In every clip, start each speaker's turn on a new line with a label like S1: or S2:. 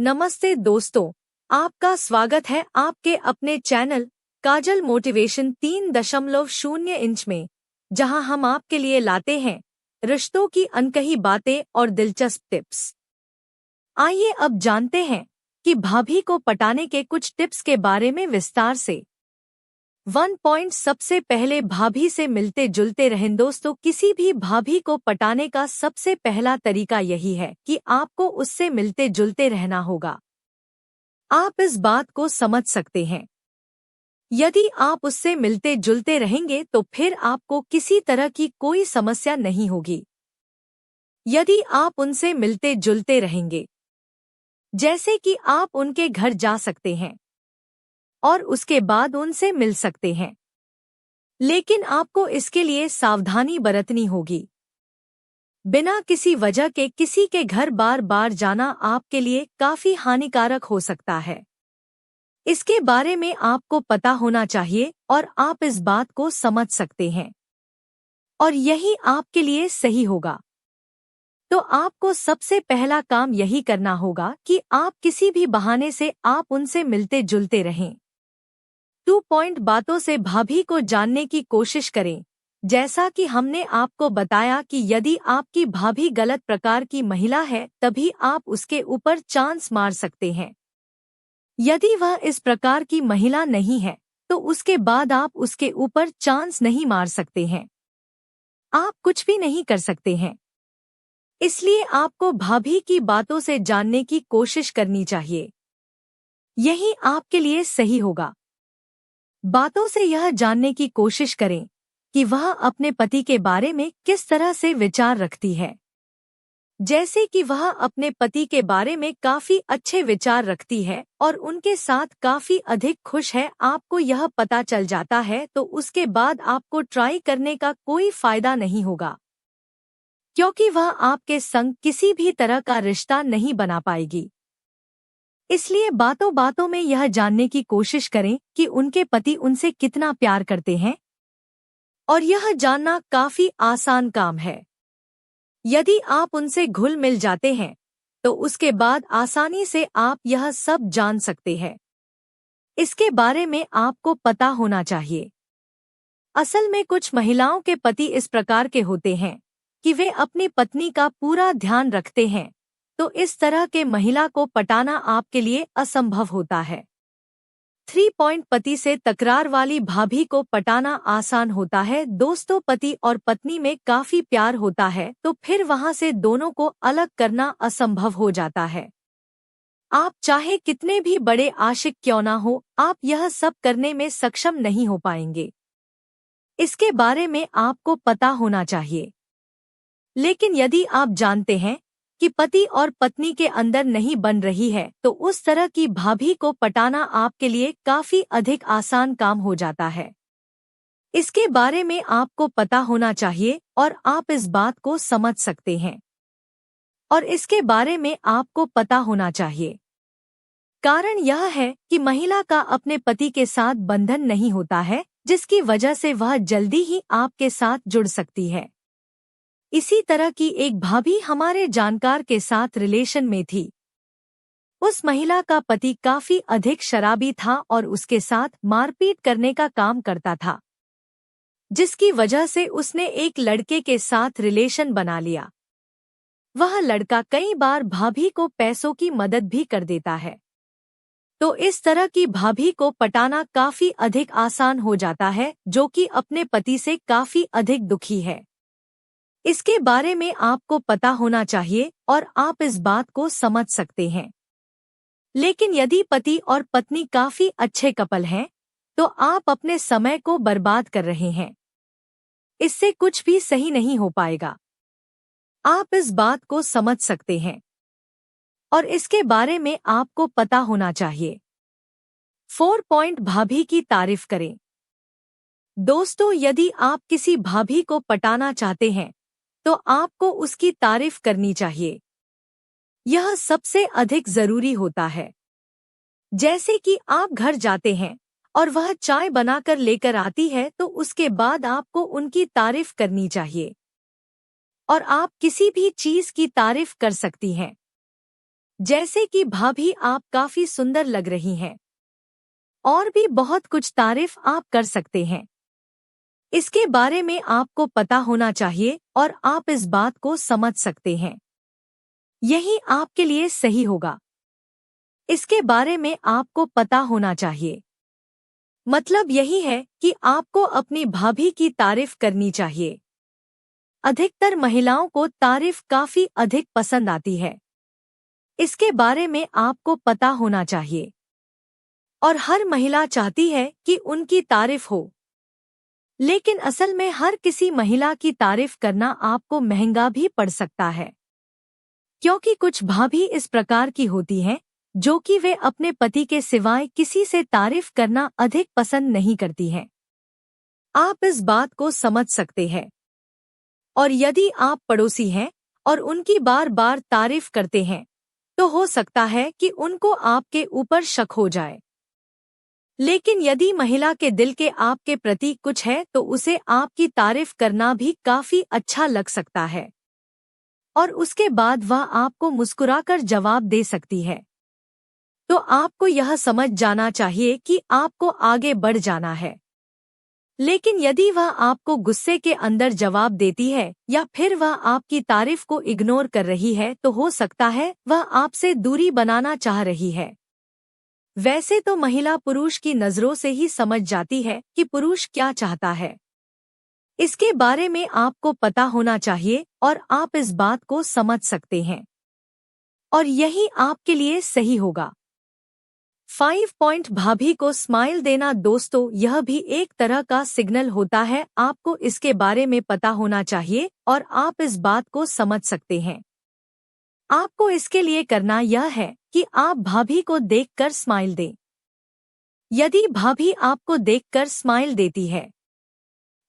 S1: नमस्ते दोस्तों, आपका स्वागत है आपके अपने चैनल काजल मोटिवेशन 3.0 इंच में, जहां हम आपके लिए लाते हैं रिश्तों की अनकही बातें और दिलचस्प टिप्स। आइए अब जानते हैं कि भाभी को पटाने के कुछ टिप्स के बारे में विस्तार से। 1 पॉइंट सबसे पहले भाभी से मिलते जुलते रहें। दोस्तों, किसी भी भाभी को पटाने का सबसे पहला तरीका यही है कि आपको उससे मिलते जुलते रहना होगा। आप इस बात को समझ सकते हैं। यदि आप उससे मिलते जुलते रहेंगे तो फिर आपको किसी तरह की कोई समस्या नहीं होगी। यदि आप उनसे मिलते जुलते रहेंगे, जैसे कि आप उनके घर जा सकते हैं और उसके बाद उनसे मिल सकते हैं, लेकिन आपको इसके लिए सावधानी बरतनी होगी। बिना किसी वजह के किसी के घर बार बार जाना आपके लिए काफी हानिकारक हो सकता है। इसके बारे में आपको पता होना चाहिए और आप इस बात को समझ सकते हैं, और यही आपके लिए सही होगा। तो आपको सबसे पहला काम यही करना होगा कि आप किसी भी बहाने से आप उनसे मिलते जुलते रहें। 2 पॉइंट बातों से भाभी को जानने की कोशिश करें। जैसा कि हमने आपको बताया कि यदि आपकी भाभी गलत प्रकार की महिला है तभी आप उसके ऊपर चांस मार सकते हैं। यदि वह इस प्रकार की महिला नहीं है तो उसके बाद आप उसके ऊपर चांस नहीं मार सकते हैं। आप कुछ भी नहीं कर सकते हैं। इसलिए आपको भाभी की बातों से जानने की कोशिश करनी चाहिए। यही आपके लिए सही होगा। बातों से यह जानने की कोशिश करें कि वह अपने पति के बारे में किस तरह से विचार रखती है। जैसे कि वह अपने पति के बारे में काफी अच्छे विचार रखती है और उनके साथ काफी अधिक खुश है, आपको यह पता चल जाता है तो उसके बाद आपको ट्राई करने का कोई फायदा नहीं होगा, क्योंकि वह आपके संग किसी भी तरह का रिश्ता नहीं बना पाएगी। इसलिए बातों बातों में यह जानने की कोशिश करें कि उनके पति उनसे कितना प्यार करते हैं, और यह जानना काफी आसान काम है। यदि आप उनसे घुल मिल जाते हैं तो उसके बाद आसानी से आप यह सब जान सकते हैं। इसके बारे में आपको पता होना चाहिए। असल में कुछ महिलाओं के पति इस प्रकार के होते हैं कि वे अपनी पत्नी का पूरा ध्यान रखते हैं, तो इस तरह के महिला को पटाना आपके लिए असंभव होता है। 3 पॉइंट पति से तकरार वाली भाभी को पटाना आसान होता है। दोस्तों, पति और पत्नी में काफी प्यार होता है तो फिर वहां से दोनों को अलग करना असंभव हो जाता है। आप चाहे कितने भी बड़े आशिक क्यों ना हो, आप यह सब करने में सक्षम नहीं हो पाएंगे। इसके बारे में आपको पता होना चाहिए। लेकिन यदि आप जानते हैं कि पति और पत्नी के अंदर नहीं बन रही है तो उस तरह की भाभी को पटाना आपके लिए काफी अधिक आसान काम हो जाता है। इसके बारे में आपको पता होना चाहिए और आप इस बात को समझ सकते हैं, और इसके बारे में आपको पता होना चाहिए। कारण यह है कि महिला का अपने पति के साथ बंधन नहीं होता है, जिसकी वजह से वह जल्दी ही आपके साथ जुड़ सकती है। इसी तरह की एक भाभी हमारे जानकार के साथ रिलेशन में थी। उस महिला का पति काफी अधिक शराबी था और उसके साथ मारपीट करने का काम करता था, जिसकी वजह से उसने एक लड़के के साथ रिलेशन बना लिया। वह लड़का कई बार भाभी को पैसों की मदद भी कर देता है, तो इस तरह की भाभी को पटाना काफी अधिक आसान हो जाता है, जो कि अपने पति से काफी अधिक दुखी है। इसके बारे में आपको पता होना चाहिए और आप इस बात को समझ सकते हैं। लेकिन यदि पति और पत्नी काफी अच्छे कपल हैं, तो आप अपने समय को बर्बाद कर रहे हैं। इससे कुछ भी सही नहीं हो पाएगा। आप इस बात को समझ सकते हैं और इसके बारे में आपको पता होना चाहिए। 4 पॉइंट भाभी की तारीफ करें। दोस्तों, यदि आप किसी भाभी को पटाना चाहते हैं तो आपको उसकी तारीफ करनी चाहिए। यह सबसे अधिक जरूरी होता है। जैसे कि आप घर जाते हैं और वह चाय बनाकर लेकर आती है तो उसके बाद आपको उनकी तारीफ करनी चाहिए, और आप किसी भी चीज की तारीफ कर सकती हैं। जैसे कि भाभी आप काफी सुंदर लग रही हैं। और भी बहुत कुछ तारीफ आप कर सकते हैं। इसके बारे में आपको पता होना चाहिए और आप इस बात को समझ सकते हैं। यही आपके लिए सही होगा। इसके बारे में आपको पता होना चाहिए। मतलब यही है कि आपको अपनी भाभी की तारीफ करनी चाहिए। अधिकतर महिलाओं को तारीफ काफी अधिक पसंद आती है। इसके बारे में आपको पता होना चाहिए। और हर महिला चाहती है कि उनकी तारीफ हो। लेकिन असल में हर किसी महिला की तारीफ करना आपको महंगा भी पड़ सकता है। क्योंकि कुछ भाभी इस प्रकार की होती हैं जो कि वे अपने पति के सिवाय किसी से तारीफ करना अधिक पसंद नहीं करती हैं। आप इस बात को समझ सकते हैं। और यदि आप पड़ोसी हैं और उनकी बार बार तारीफ करते हैं तो हो सकता है कि उनको आपके ऊपर शक हो जाए। लेकिन यदि महिला के दिल के आपके प्रति कुछ है तो उसे आपकी तारीफ करना भी काफी अच्छा लग सकता है। और उसके बाद वह आपको मुस्कुराकर जवाब दे सकती है। तो आपको यह समझ जाना चाहिए कि आपको आगे बढ़ जाना है। लेकिन यदि वह आपको गुस्से के अंदर जवाब देती है या फिर वह आपकी तारीफ को इग्नोर कर रही है तो हो सकता है वह आपसे दूरी बनाना चाह रही है। वैसे तो महिला पुरुष की नजरों से ही समझ जाती है कि पुरुष क्या चाहता है। इसके बारे में आपको पता होना चाहिए और आप इस बात को समझ सकते हैं। और यही आपके लिए सही होगा। 5 पॉइंट भाभी को स्माइल देना। दोस्तों, यह भी एक तरह का सिग्नल होता है। आपको इसके बारे में पता होना चाहिए और आप इस बात को समझ सकते हैं। आपको इसके लिए करना यह है कि आप भाभी को देखकर स्माइल दें। यदि भाभी आपको देखकर स्माइल देती है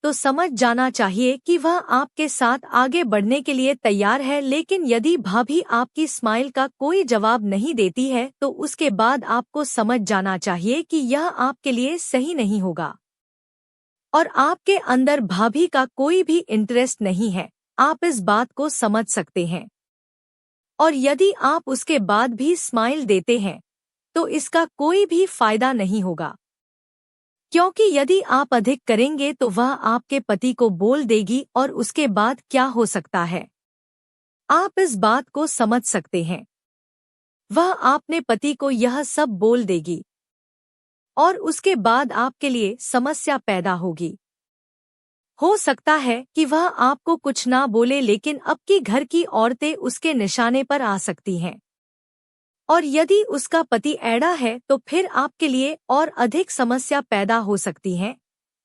S1: तो समझ जाना चाहिए कि वह आपके साथ आगे बढ़ने के लिए तैयार है। लेकिन यदि भाभी आपकी स्माइल का कोई जवाब नहीं देती है तो उसके बाद आपको समझ जाना चाहिए कि यह आपके लिए सही नहीं होगा और आपके अंदर भाभी का कोई भी इंटरेस्ट नहीं है। आप इस बात को समझ सकते हैं। और यदि आप उसके बाद भी स्माइल देते हैं तो इसका कोई भी फायदा नहीं होगा। क्योंकि यदि आप अधिक करेंगे तो वह आपके पति को बोल देगी और उसके बाद क्या हो सकता है आप इस बात को समझ सकते हैं। वह अपने पति को यह सब बोल देगी और उसके बाद आपके लिए समस्या पैदा होगी। हो सकता है कि वह आपको कुछ ना बोले लेकिन आपकी घर की औरतें उसके निशाने पर आ सकती हैं। और यदि उसका पति ऐड़ा है तो फिर आपके लिए और अधिक समस्या पैदा हो सकती है।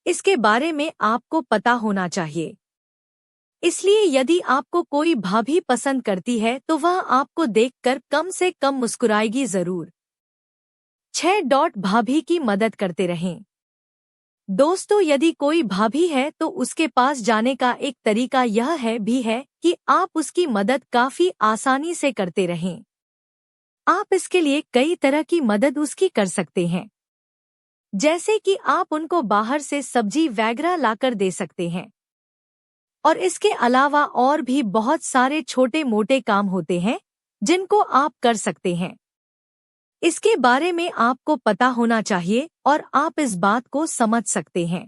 S1: इसके बारे में आपको पता होना चाहिए। इसलिए यदि आपको कोई भाभी पसंद करती है तो वह आपको देखकर कम से कम मुस्कुराएगी जरूर। 6. भाभी की मदद करते रहें। दोस्तों, यदि कोई भाभी है तो उसके पास जाने का एक तरीका यह है कि आप उसकी मदद काफी आसानी से करते रहें। आप इसके लिए कई तरह की मदद उसकी कर सकते हैं। जैसे कि आप उनको बाहर से सब्जी वगैरह लाकर दे सकते हैं। और इसके अलावा और भी बहुत सारे छोटे मोटे काम होते हैं जिनको आप कर सकते हैं। इसके बारे में आपको पता होना चाहिए और आप इस बात को समझ सकते हैं।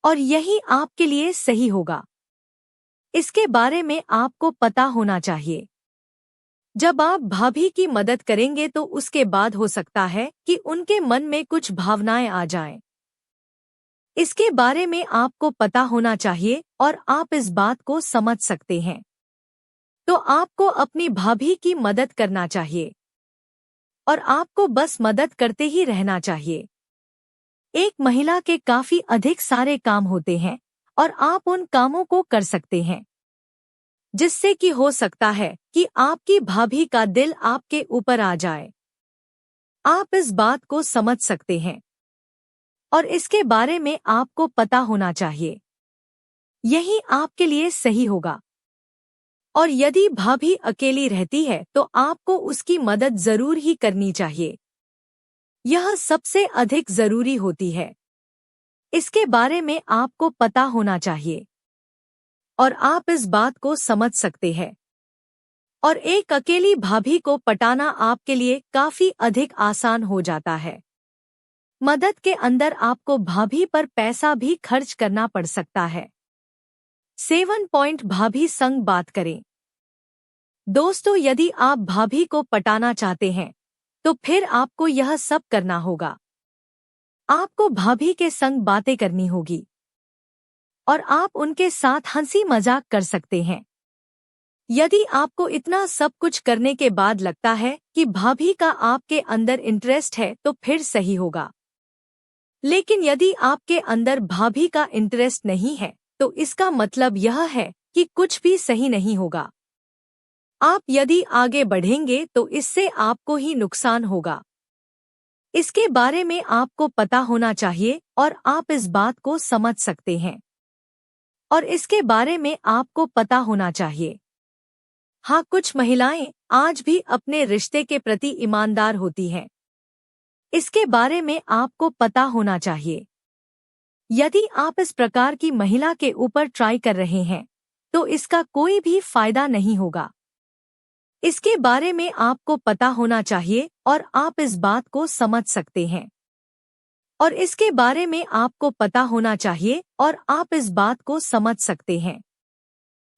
S1: और यही आपके लिए सही होगा। इसके बारे में आपको पता होना चाहिए। जब आप भाभी की मदद करेंगे तो उसके बाद हो सकता है कि उनके मन में कुछ भावनाएं आ जाएं। इसके बारे में आपको पता होना चाहिए और आप इस बात को समझ सकते हैं। तो आपको अपनी भाभी की मदद करना चाहिए और आपको बस मदद करते ही रहना चाहिए। एक महिला के काफी अधिक सारे काम होते हैं और आप उन कामों को कर सकते हैं जिससे कि हो सकता है कि आपकी भाभी का दिल आपके ऊपर आ जाए। आप इस बात को समझ सकते हैं और इसके बारे में आपको पता होना चाहिए। यही आपके लिए सही होगा। और यदि भाभी अकेली रहती है तो आपको उसकी मदद जरूर ही करनी चाहिए। यह सबसे अधिक जरूरी होती है। इसके बारे में आपको पता होना चाहिए और आप इस बात को समझ सकते हैं। और एक अकेली भाभी को पटाना आपके लिए काफी अधिक आसान हो जाता है। मदद के अंदर आपको भाभी पर पैसा भी खर्च करना पड़ सकता है। 7 पॉइंट भाभी संग बात करें। दोस्तों, यदि आप भाभी को पटाना चाहते हैं तो फिर आपको यह सब करना होगा। आपको भाभी के संग बातें करनी होगी और आप उनके साथ हंसी मजाक कर सकते हैं। यदि आपको इतना सब कुछ करने के बाद लगता है कि भाभी का आपके अंदर इंटरेस्ट है तो फिर सही होगा। लेकिन यदि आपके अंदर भाभी का इंटरेस्ट नहीं है तो इसका मतलब यह है कि कुछ भी सही नहीं होगा। आप यदि आगे बढ़ेंगे तो इससे आपको ही नुकसान होगा। इसके बारे में आपको पता होना चाहिए और आप इस बात को समझ सकते हैं और इसके बारे में आपको पता होना चाहिए। हाँ, कुछ महिलाएं आज भी अपने रिश्ते के प्रति ईमानदार होती हैं। इसके बारे में आपको पता होना चाहिए। यदि आप इस प्रकार की महिला के ऊपर ट्राई कर रहे हैं तो इसका कोई भी फायदा नहीं होगा। इसके बारे में आपको पता होना चाहिए और आप इस बात को समझ सकते हैं और इसके बारे में आपको पता होना चाहिए और आप इस बात को समझ सकते हैं।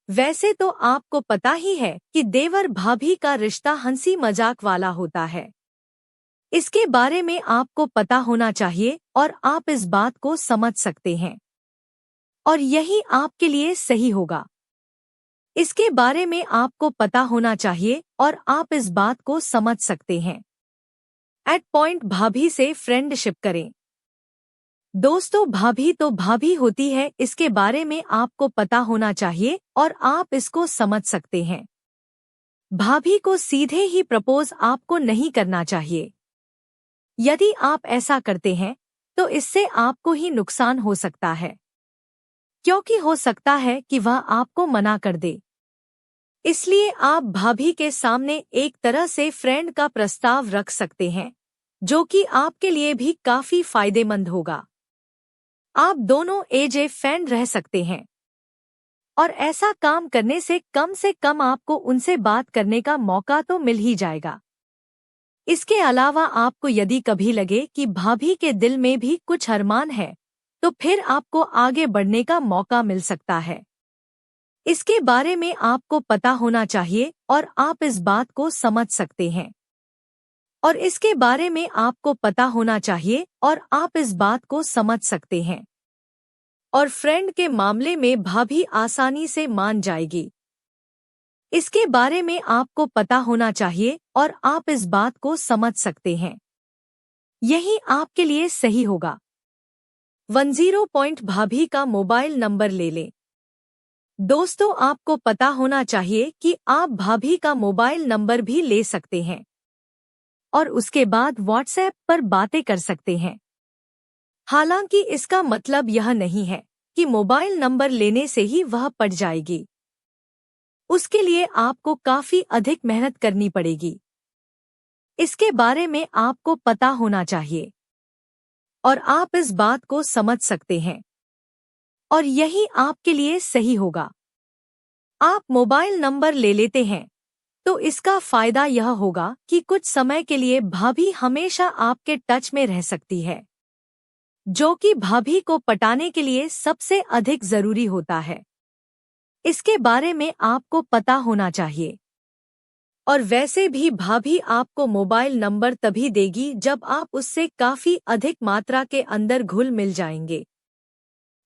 S1: वैसे तो आपको पता ही है कि देवर भाभी का रिश्ता हंसी मजाक वाला होता है। इसके बारे में आपको पता होना चाहिए और आप इस बात को समझ सकते हैं और यही आपके लिए सही होगा। इसके बारे में आपको पता होना चाहिए और आप इस बात को समझ सकते हैं। 8 पॉइंट भाभी से फ्रेंडशिप करें। दोस्तों, भाभी तो भाभी होती है, इसके बारे में आपको पता होना चाहिए और आप इसको समझ सकते हैं। भाभी को सीधे ही प्रपोज आपको नहीं करना चाहिए। यदि आप ऐसा करते हैं तो इससे आपको ही नुकसान हो सकता है, क्योंकि हो सकता है कि वह आपको मना कर दे। इसलिए आप भाभी के सामने एक तरह से फ्रेंड का प्रस्ताव रख सकते हैं, जो कि आपके लिए भी काफी फायदेमंद होगा। आप दोनों एज ए फ्रेंड रह सकते हैं और ऐसा काम करने से कम आपको उनसे बात करने का मौका तो मिल ही जाएगा। इसके अलावा आपको यदि कभी लगे कि भाभी के दिल में भी कुछ अरमान है तो फिर आपको आगे बढ़ने का मौका मिल सकता है। इसके बारे में आपको पता होना चाहिए और आप इस बात को समझ सकते हैं और इसके बारे में आपको पता होना चाहिए और आप इस बात को समझ सकते हैं और फ्रेंड के मामले में भाभी आसानी से मान जाएगी। इसके बारे में आपको पता होना चाहिए और आप इस बात को समझ सकते हैं। यही आपके लिए सही होगा। 10 पॉइंट भाभी का मोबाइल नंबर ले लें। दोस्तों, आपको पता होना चाहिए कि आप भाभी का मोबाइल नंबर भी ले सकते हैं और उसके बाद व्हाट्सएप पर बातें कर सकते हैं। हालांकि इसका मतलब यह नहीं है कि मोबाइल नंबर लेने से ही वह पट जाएगी। उसके लिए आपको काफी अधिक मेहनत करनी पड़ेगी। इसके बारे में आपको पता होना चाहिए और आप इस बात को समझ सकते हैं और यही आपके लिए सही होगा। आप मोबाइल नंबर ले लेते हैं तो इसका फायदा यह होगा कि कुछ समय के लिए भाभी हमेशा आपके टच में रह सकती है, जो कि भाभी को पटाने के लिए सबसे अधिक जरूरी होता है। इसके बारे में आपको पता होना चाहिए और वैसे भी भाभी आपको मोबाइल नंबर तभी देगी जब आप उससे काफी अधिक मात्रा के अंदर घुल मिल जाएंगे।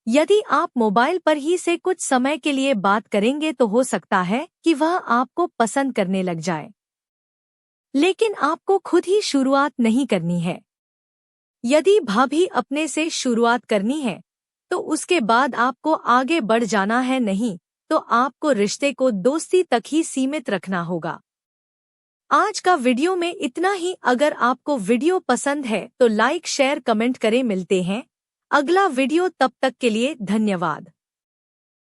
S1: यदि आप मोबाइल पर ही से कुछ समय के लिए बात करेंगे तो हो सकता है कि वह आपको पसंद करने लग जाए, लेकिन आपको खुद ही शुरुआत नहीं करनी है। यदि भाभी अपने से शुरुआत करनी है तो उसके बाद आपको आगे बढ़ जाना है, नहीं तो आपको रिश्ते को दोस्ती तक ही सीमित रखना होगा। आज का वीडियो में इतना ही। अगर आपको वीडियो पसंद है तो लाइक शेयर कमेंट करें। मिलते हैं अगला वीडियो, तब तक के लिए धन्यवाद।